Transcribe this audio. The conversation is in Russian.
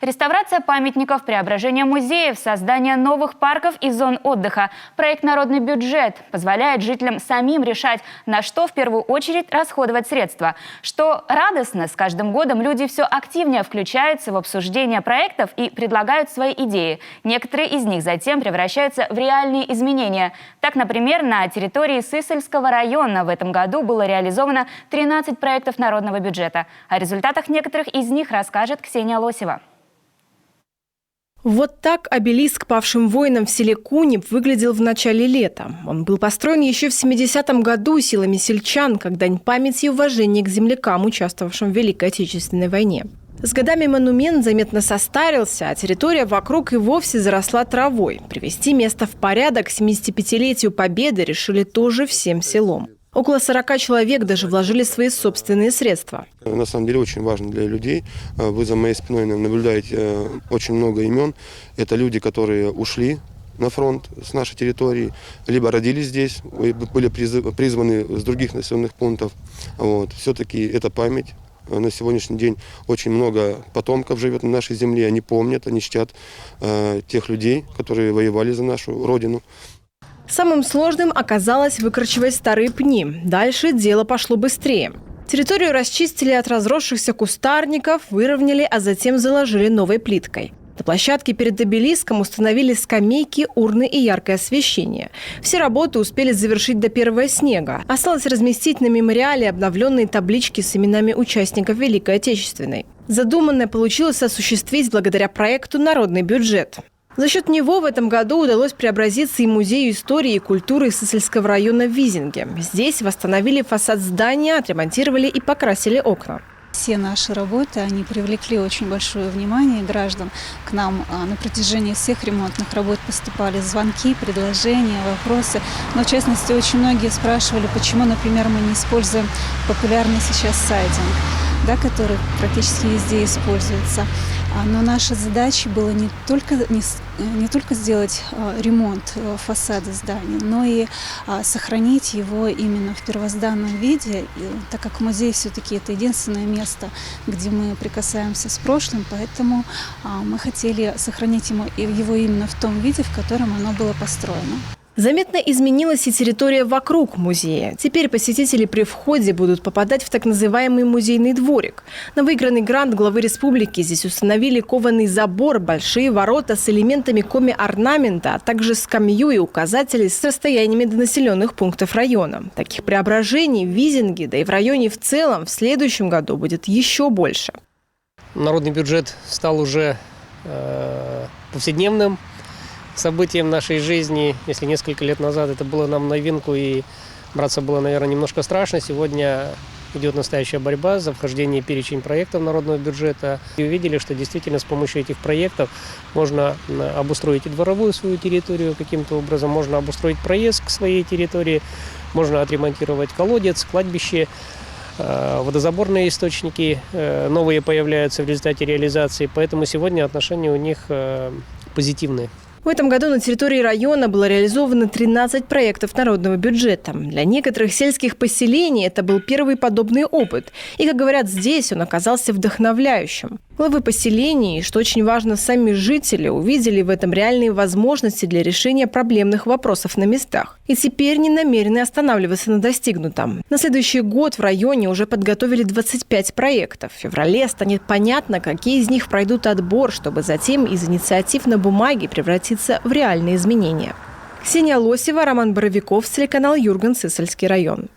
Реставрация памятников, преображение музеев, создание новых парков и зон отдыха. Проект «Народный бюджет» позволяет жителям самим решать, на что в первую очередь расходовать средства. Что радостно, с каждым годом люди все активнее включаются в обсуждение проектов и предлагают свои идеи. Некоторые из них затем превращаются в реальные изменения. Так, например, на территории Сысольского района в этом году было реализовано 13 проектов народного бюджета. О результатах некоторых из них расскажет Ксения Лосева. Вот так обелиск павшим воинам в селе Кунеп выглядел в начале лета. Он был построен еще в 70-м году силами сельчан, как дань памяти и уважения к землякам, участвовавшим в Великой Отечественной войне. С годами монумент заметно состарился, а территория вокруг и вовсе заросла травой. Привести место в порядок к 75-летию Победы решили тоже всем селом. Около 40 человек даже вложили свои собственные средства. На самом деле очень важно для людей. Вы за моей спиной наблюдаете очень много имен. Это люди, которые ушли на фронт с нашей территории, либо родились здесь, были призваны с других населенных пунктов. Все-таки это память. На сегодняшний день очень много потомков живет на нашей земле. Они помнят, они чтят тех людей, которые воевали за нашу родину. Самым сложным оказалось выкорчевать старые пни. Дальше дело пошло быстрее. Территорию расчистили от разросшихся кустарников, выровняли, а затем заложили новой плиткой. На площадке перед обелиском установили скамейки, урны и яркое освещение. Все работы успели завершить до первого снега. Осталось разместить на мемориале обновленные таблички с именами участников Великой Отечественной. Задуманное получилось осуществить благодаря проекту «Народный бюджет». За счет него в этом году удалось преобразиться и Музею истории и культуры Сысольского района в Визинге. Здесь восстановили фасад здания, отремонтировали и покрасили окна. Все наши работы, они привлекли очень большое внимание граждан. К нам на протяжении всех ремонтных работ поступали звонки, предложения, вопросы. Но, в частности, очень многие спрашивали, почему, например, мы не используем популярный сейчас сайдинг, который практически везде используется. Но наша задача была не только сделать ремонт фасада здания, но и сохранить его именно в первозданном виде, так как музей все-таки это единственное место, где мы прикасаемся с прошлым, поэтому мы хотели сохранить его именно в том виде, в котором оно было построено. Заметно изменилась и территория вокруг музея. Теперь посетители при входе будут попадать в так называемый музейный дворик. На выигранный грант главы республики здесь установили кованый забор, большие ворота с элементами коми-орнамента, а также скамью и указатели с расстояниями до населенных пунктов района. Таких преображений в Визинге, да и в районе в целом, в следующем году будет еще больше. Народный бюджет стал уже повседневным событием нашей жизни. Если несколько лет назад это было нам новинку и браться было, наверное, немножко страшно, сегодня идет настоящая борьба за вхождение в перечень проектов народного бюджета. И увидели, что действительно с помощью этих проектов можно обустроить и дворовую свою территорию каким-то образом, можно обустроить проезд к своей территории, можно отремонтировать колодец, кладбище, водозаборные источники новые появляются в результате реализации, поэтому сегодня отношения у них позитивные. В этом году на территории района было реализовано 13 проектов народного бюджета. Для некоторых сельских поселений это был первый подобный опыт. И, как говорят здесь, он оказался вдохновляющим. Главы поселений, что очень важно, сами жители увидели в этом реальные возможности для решения проблемных вопросов на местах. И теперь не намерены останавливаться на достигнутом. На следующий год в районе уже подготовили 25 проектов. В феврале станет понятно, какие из них пройдут отбор, чтобы затем из инициатив на бумаге превратиться в реальные изменения. Ксения Лосева, Роман Боровиков, телеканал Юрган, Сысольский район.